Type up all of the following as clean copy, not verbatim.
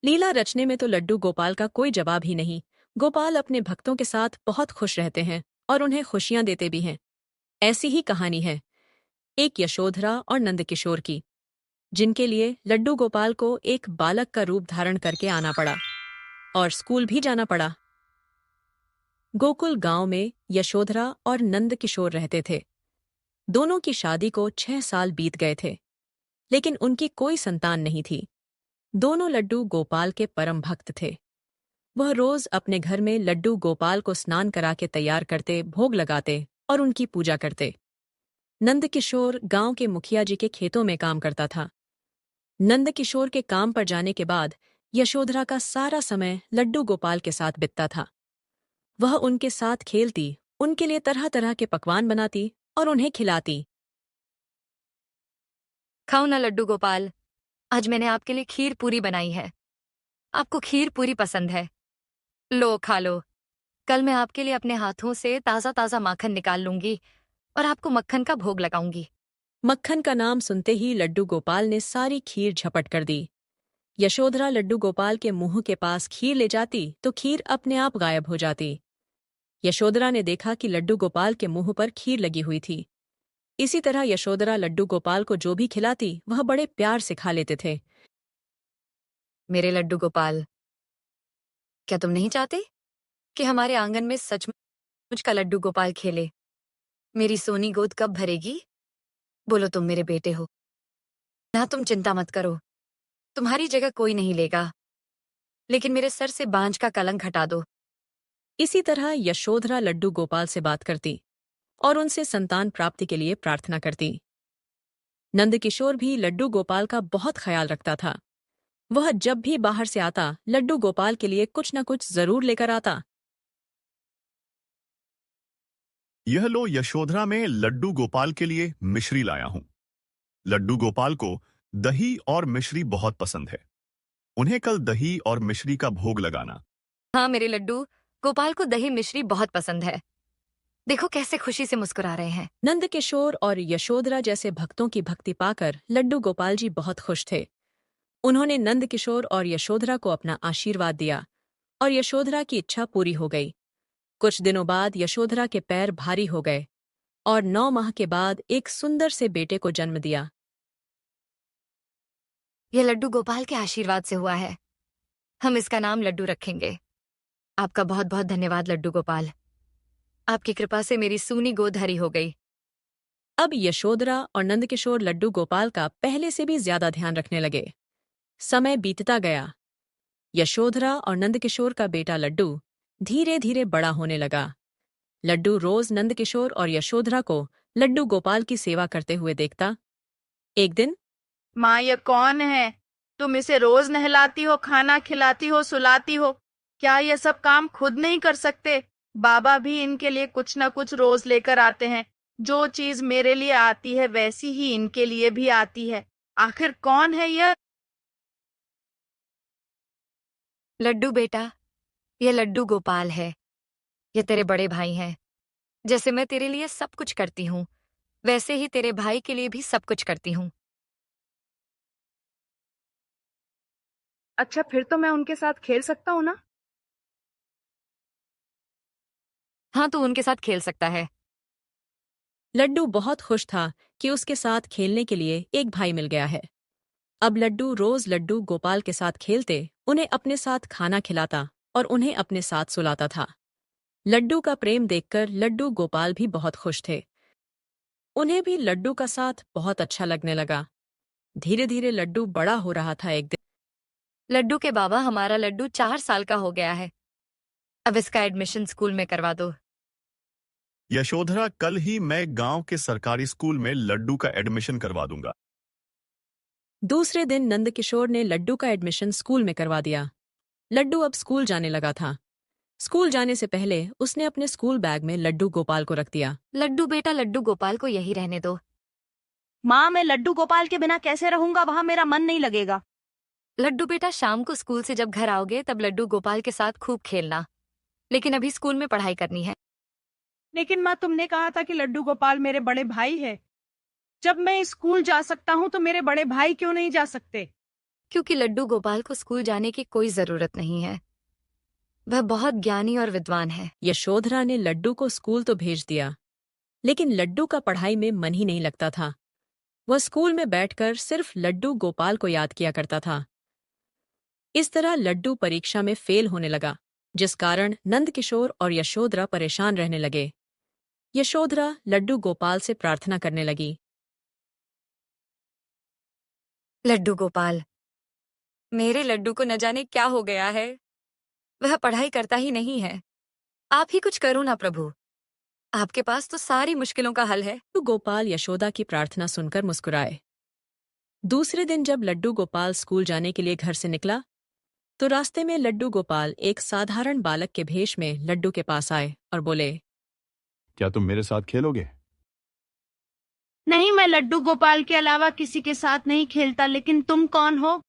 लीला रचने में तो लड्डू गोपाल का कोई जवाब ही नहीं। गोपाल अपने भक्तों के साथ बहुत खुश रहते हैं और उन्हें खुशियां देते भी हैं। ऐसी ही कहानी है एक यशोधरा और नंदकिशोर की, जिनके लिए लड्डू गोपाल को एक बालक का रूप धारण करके आना पड़ा और स्कूल भी जाना पड़ा। गोकुल गांव में यशोधरा और नंदकिशोर रहते थे। दोनों की शादी को 6 साल बीत गए थे, लेकिन उनकी कोई संतान नहीं थी। दोनों लड्डू गोपाल के परम भक्त थे। वह रोज अपने घर में लड्डू गोपाल को स्नान करा के तैयार करते, भोग लगाते और उनकी पूजा करते। नंदकिशोर गांव के मुखिया जी के खेतों में काम करता था। नंदकिशोर के काम पर जाने के बाद यशोधरा का सारा समय लड्डू गोपाल के साथ बीतता था। वह उनके साथ खेलती, उनके लिए तरह तरह के पकवान बनाती और उन्हें खिलाती। खाओ ना लड्डू गोपाल, आज मैंने आपके लिए खीर पूरी बनाई है। आपको खीर पूरी पसंद है, लो खा लो। कल मैं आपके लिए अपने हाथों से ताजा ताजा माखन निकाल लूंगी और आपको मक्खन का भोग लगाऊंगी। मक्खन का नाम सुनते ही लड्डू गोपाल ने सारी खीर झपट कर दी। यशोधरा लड्डू गोपाल के मुंह के पास खीर ले जाती तो खीर अपने आप गायब हो जाती। यशोधरा ने देखा कि लड्डू गोपाल के मुंह पर खीर लगी हुई थी। इसी तरह यशोधरा लड्डू गोपाल को जो भी खिलाती वह बड़े प्यार से खा लेते थे। मेरे लड्डू गोपाल, क्या तुम नहीं चाहते कि हमारे आंगन में सचमुच का लड्डू गोपाल खेले? मेरी सोनी गोद कब भरेगी? बोलो, तुम मेरे बेटे हो ना। तुम चिंता मत करो, तुम्हारी जगह कोई नहीं लेगा, लेकिन मेरे सर से बांझ का कलंक हटा दो। इसी तरह यशोधरा लड्डू गोपाल से बात करती और उनसे संतान प्राप्ति के लिए प्रार्थना करती। नंदकिशोर भी लड्डू गोपाल का बहुत ख्याल रखता था। वह जब भी बाहर से आता लड्डू गोपाल के लिए कुछ न कुछ जरूर लेकर आता। यह लो, यशोधरा में लड्डू गोपाल के लिए मिश्री लाया हूं। लड्डू गोपाल को दही और मिश्री बहुत पसंद है। उन्हें कल दही और मिश्री का भोग लगाना। हाँ, मेरे लड्डू गोपाल को दही मिश्री बहुत पसंद है। देखो कैसे खुशी से मुस्कुरा रहे हैं। नंदकिशोर और यशोधरा जैसे भक्तों की भक्ति पाकर लड्डू गोपाल जी बहुत खुश थे। उन्होंने नंदकिशोर और यशोधरा को अपना आशीर्वाद दिया और यशोधरा की इच्छा पूरी हो गई। कुछ दिनों बाद यशोधरा के पैर भारी हो गए और 9 माह के बाद एक सुंदर से बेटे को जन्म दिया। यह लड्डू गोपाल के आशीर्वाद से हुआ है। हम इसका नाम लड्डू रखेंगे। आपका बहुत बहुत धन्यवाद लड्डू गोपाल। आपकी कृपा से मेरी सूनी गोद हरी हो गई। अब यशोधरा और नंदकिशोर लड्डू गोपाल का पहले से भी ज्यादा ध्यान रखने लगे। समय बीतता गया। यशोधरा और नंदकिशोर का बेटा लड्डू धीरे धीरे बड़ा होने लगा। लड्डू रोज नंदकिशोर और यशोधरा को लड्डू गोपाल की सेवा करते हुए देखता। एक दिन, माँ, ये कौन है? तुम इसे रोज नहलाती हो, खाना खिलाती हो, सुलाती हो। क्या ये सब काम खुद नहीं कर सकते? बाबा भी इनके लिए कुछ न कुछ रोज लेकर आते हैं। जो चीज मेरे लिए आती है वैसी ही इनके लिए भी आती है। आखिर कौन है यह? लड्डू बेटा, यह लड्डू गोपाल है। ये तेरे बड़े भाई हैं। जैसे मैं तेरे लिए सब कुछ करती हूँ, वैसे ही तेरे भाई के लिए भी सब कुछ करती हूँ। अच्छा, फिर तो मैं उनके साथ खेल सकता हूँ ना? हाँ, तू उनके साथ खेल सकता है। लड्डू बहुत खुश था कि उसके साथ खेलने के लिए एक भाई मिल गया है। अब लड्डू रोज लड्डू गोपाल के साथ खेलते, उन्हें अपने साथ खाना खिलाता और उन्हें अपने साथ सुलाता था। लड्डू का प्रेम देखकर लड्डू गोपाल भी बहुत खुश थे। उन्हें भी लड्डू का साथ बहुत अच्छा लगने लगा। धीरे धीरे लड्डू बड़ा हो रहा था। एक दिन, लड्डू के बाबा, हमारा लड्डू 4 साल का हो गया है। अब इसका एडमिशन स्कूल में करवा दो। यशोधरा, कल ही मैं गांव के सरकारी स्कूल में लड्डू का एडमिशन करवा दूंगा। दूसरे दिन नंदकिशोर ने लड्डू का एडमिशन स्कूल में करवा दिया। लड्डू अब स्कूल जाने लगा था। स्कूल जाने से पहले उसने अपने स्कूल बैग में लड्डू गोपाल को रख दिया। लड्डू बेटा, लड्डू गोपाल को यही रहने दो। माँ, मैं लड्डू गोपाल के बिना कैसे रहूंगा? वहां मेरा मन नहीं लगेगा। लड्डू बेटा, शाम को स्कूल से जब घर आओगे तब लड्डू गोपाल के साथ खूब खेलना, लेकिन अभी स्कूल में पढ़ाई करनी है। लेकिन माँ, तुमने कहा था कि लड्डू गोपाल मेरे बड़े भाई है। जब मैं स्कूल जा सकता हूँ तो मेरे बड़े भाई क्यों नहीं जा सकते? क्योंकि लड्डू गोपाल को स्कूल जाने की कोई जरूरत नहीं है। वह बहुत ज्ञानी और विद्वान है। यशोधरा ने लड्डू को स्कूल तो भेज दिया, लेकिन लड्डू का पढ़ाई में मन ही नहीं लगता था। वह स्कूल में बैठकर सिर्फ लड्डू गोपाल को याद किया करता था। इस तरह लड्डू परीक्षा में फेल होने लगा, जिस कारण नंदकिशोर और यशोधरा परेशान रहने लगे। यशोधरा लड्डू गोपाल से प्रार्थना करने लगी। लड्डू गोपाल, मेरे लड्डू को न जाने क्या हो गया है। वह पढ़ाई करता ही नहीं है। आप ही कुछ करो ना प्रभु। आपके पास तो सारी मुश्किलों का हल है। लड्डू गोपाल यशोदा की प्रार्थना सुनकर मुस्कुराए। दूसरे दिन जब लड्डू गोपाल स्कूल जाने के लिए घर से निकला, तो रास्ते में लड्डू गोपाल एक साधारण बालक के भेष में लड्डू के पास आए और बोले, क्या तुम मेरे साथ खेलोगे? नहीं, मैं लड्डू गोपाल के अलावा किसी के साथ नहीं खेलता, लेकिन तुम कौन हो?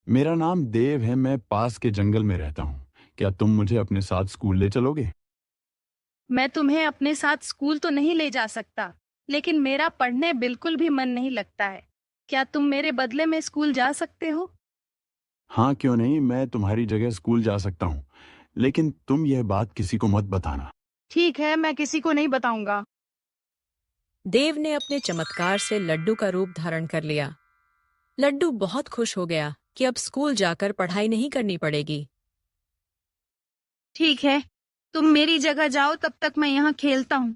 मेरा नाम देव है। मैं पास के जंगल में रहता हूँ। क्या तुम मुझे अपने साथ स्कूल ले चलोगे? मैं तुम्हें अपने साथ स्कूल तो नहीं ले जा सकता, लेकिन मेरा पढ़ने बिल्कुल भी मन नहीं लगता है। क्या तुम मेरे बदले में स्कूल जा सकते हो? हाँ, क्यों नहीं, मैं तुम्हारी जगह स्कूल जा सकता हूँ, लेकिन तुम यह बात किसी को मत बताना। ठीक है, मैं किसी को नहीं बताऊंगा। देव ने अपने चमत्कार से लड्डू का रूप धारण कर लिया। लड्डू बहुत खुश हो गया कि अब स्कूल जाकर पढ़ाई नहीं करनी पड़ेगी। ठीक है, तुम मेरी जगह जाओ, तब तक मैं यहाँ खेलता हूँ।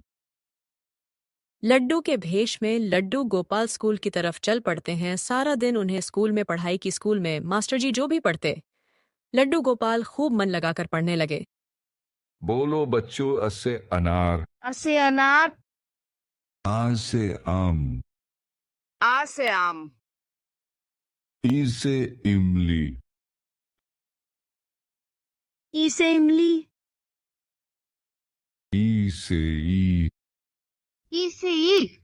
लड्डू के भेष में लड्डू गोपाल स्कूल की तरफ चल पड़ते हैं। सारा दिन उन्हें स्कूल में पढ़ाई की। स्कूल में मास्टर जी जो भी पढ़ते, लड्डू गोपाल खूब मन लगाकर पढ़ने लगे। बोलो बच्चों, अ से अनार, अ से अनार, आ से आम, आ से आम, ई से इमली, ई से इमली, ई से ईख, ई से ईख।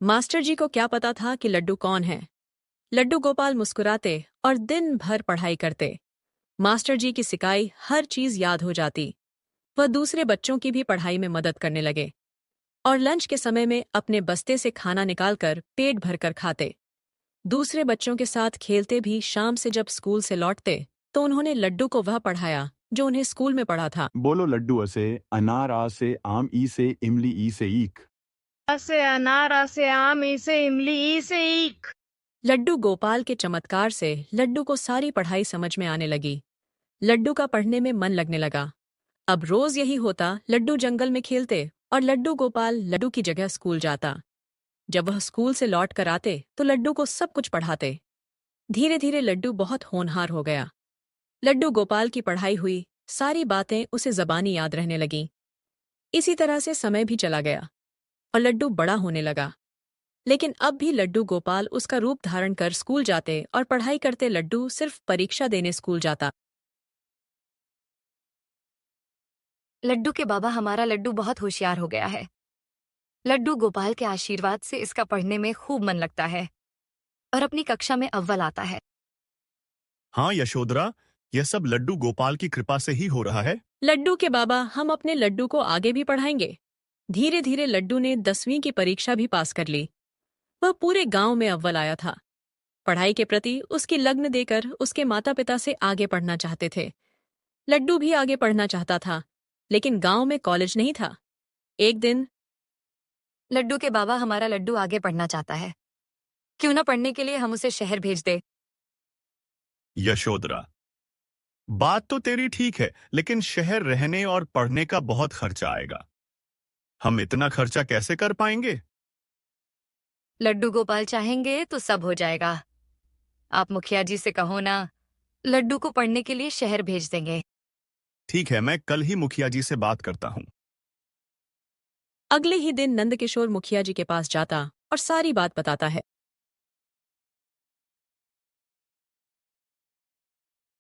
मास्टर जी को क्या पता था कि लड्डू कौन है। लड्डू गोपाल मुस्कुराते और दिन भर पढ़ाई करते। मास्टर जी की सिकाई हर चीज याद हो जाती। वह दूसरे बच्चों की भी पढ़ाई में मदद करने लगे और लंच के समय में अपने बस्ते से खाना निकालकर पेट भरकर खाते। दूसरे बच्चों के साथ खेलते भी। शाम से जब स्कूल से लौटते तो उन्होंने लड्डू को वह पढ़ाया जो उन्हें स्कूल में पढ़ा था। बोलो लड्डू, अ से अनार, आ से आम, ई से इमली, ई से ईख। अ से अनार, आ से आम, ई से इमली, ई से ईख। लड्डू गोपाल के चमत्कार से लड्डू को सारी पढ़ाई समझ में आने लगी। लड्डू का पढ़ने में मन लगने लगा। अब रोज यही होता, लड्डू जंगल में खेलते और लड्डू गोपाल लड्डू की जगह स्कूल जाता। जब वह स्कूल से लौट कर आते तो लड्डू को सब कुछ पढ़ाते। धीरे धीरे लड्डू बहुत होनहार हो गया। लड्डू गोपाल की पढ़ाई हुई, सारी बातें उसे ज़बानी याद रहने लगीं। इसी तरह से समय भी चला गया और लड्डू बड़ा होने लगा। लेकिन अब भी लड्डू गोपाल उसका रूप धारण कर स्कूल जाते और पढ़ाई करते। लड्डू सिर्फ परीक्षा देने स्कूल जाता। लड्डू के बाबा, हमारा लड्डू बहुत होशियार हो गया है। लड्डू गोपाल के आशीर्वाद से इसका पढ़ने में खूब मन लगता है और अपनी कक्षा में अव्वल आता है। हाँ यशोधरा, यह सब लड्डू गोपाल की कृपा से ही हो रहा है। लड्डू के बाबा, हम अपने लड्डू को आगे भी पढ़ाएंगे। धीरे धीरे लड्डू ने 10वीं की परीक्षा भी पास कर ली। वह पूरे गांव में अव्वल आया था। पढ़ाई के प्रति उसकी लगन देकर उसके माता पिता से आगे पढ़ना चाहते थे। लड्डू भी आगे पढ़ना चाहता था, लेकिन गांव में कॉलेज नहीं था। एक दिन लड्डू के बाबा, हमारा लड्डू आगे पढ़ना चाहता है। क्यों ना पढ़ने के लिए हम उसे शहर भेज दे। यशोधरा, बात तो तेरी ठीक है, लेकिन शहर रहने और पढ़ने का बहुत खर्चा आएगा। हम इतना खर्चा कैसे कर पाएंगे? लड्डू गोपाल चाहेंगे तो सब हो जाएगा। आप मुखिया जी से कहो ना, लड्डू को पढ़ने के लिए शहर भेज देंगे। ठीक है, मैं कल ही मुखिया जी से बात करता हूँ। अगले ही दिन नंदकिशोर मुखिया जी के पास जाता और सारी बात बताता है।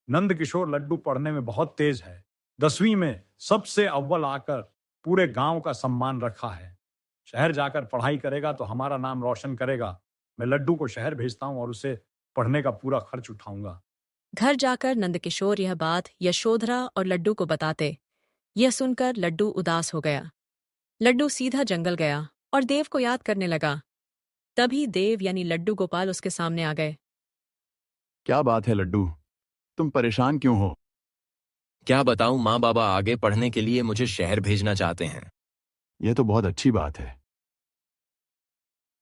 नंदकिशोर लड्डू पढ़ने में बहुत तेज है। 10वीं में सबसे अव्वल आकर पूरे गांव का सम्मान रखा है। शहर जाकर पढ़ाई करेगा तो हमारा नाम रोशन करेगा। मैं लड्डू को शहर भेजता हूं और उसे पढ़ने का पूरा खर्च उठाऊंगा। घर जाकर नंदकिशोर यह बात यशोधरा और लड्डू को बताते। यह सुनकर लड्डू उदास हो गया। लड्डू सीधा जंगल गया और देव को याद करने लगा। तभी देव यानी लड्डू गोपाल उसके सामने आ गए। क्या बात है लड्डू, तुम परेशान क्यों हो? क्या बताऊं, माँ बाबा आगे पढ़ने के लिए मुझे शहर भेजना चाहते हैं। यह तो बहुत अच्छी बात है।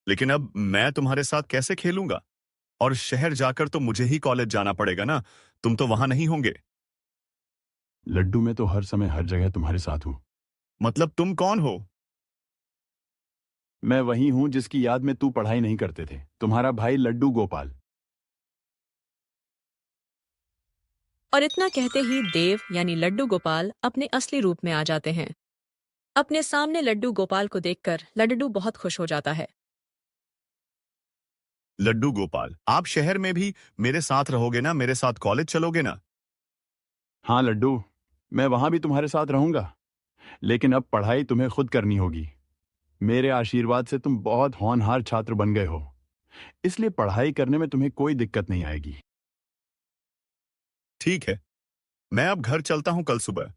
लेकिन अब मैं तुम्हारे साथ कैसे खेलूंगा? और शहर जाकर तो मुझे ही कॉलेज जाना पड़ेगा ना, तुम तो वहां नहीं होंगे। लड्डू, मैं तो हर समय हर जगह तुम्हारे साथ हूं। मतलब तुम कौन हो? मैं वही हूं जिसकी याद में तू पढ़ाई नहीं करते थे, तुम्हारा भाई लड्डू गोपाल। और इतना कहते ही देव यानी लड्डू गोपाल अपने असली रूप में आ जाते हैं। अपने सामने लड्डू गोपाल को देखकर लड्डू बहुत खुश हो जाता है। लड्डू गोपाल, आप शहर में भी मेरे साथ रहोगे ना? मेरे साथ कॉलेज चलोगे ना? हाँ लड्डू, मैं वहां भी तुम्हारे साथ रहूंगा, लेकिन अब पढ़ाई तुम्हें खुद करनी होगी। मेरे आशीर्वाद से तुम बहुत होनहार छात्र बन गए हो, इसलिए पढ़ाई करने में तुम्हें कोई दिक्कत नहीं आएगी। ठीक है, मैं अब घर चलता हूं कल सुबह।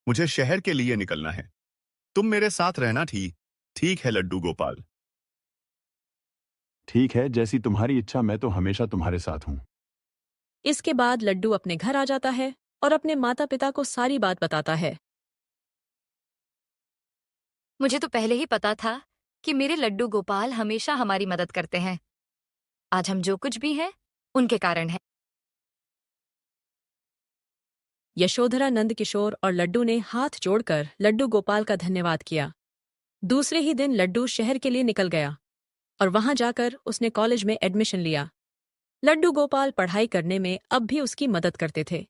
मुझे शहर के लिए निकलना है। तुम मेरे साथ रहना। ठीक है लड्डू गोपाल। ठीक है, जैसी तुम्हारी इच्छा, मैं तो हमेशा तुम्हारे साथ हूं। इसके बाद लड्डू अपने घर आ जाता है और अपने माता पिता को सारी बात बताता है। मुझे तो पहले ही पता था कि मेरे लड्डू गोपाल हमेशा हमारी मदद करते हैं। आज हम जो कुछ भी हैं, उनके कारण है। यशोधरा, नंद किशोर और लड्डू ने हाथ जोड़कर लड्डू गोपाल का धन्यवाद किया। दूसरे ही दिन लड्डू शहर के लिए निकल गया और वहां जाकर उसने कॉलेज में एडमिशन लिया। लड्डू गोपाल पढ़ाई करने में अब भी उसकी मदद करते थे।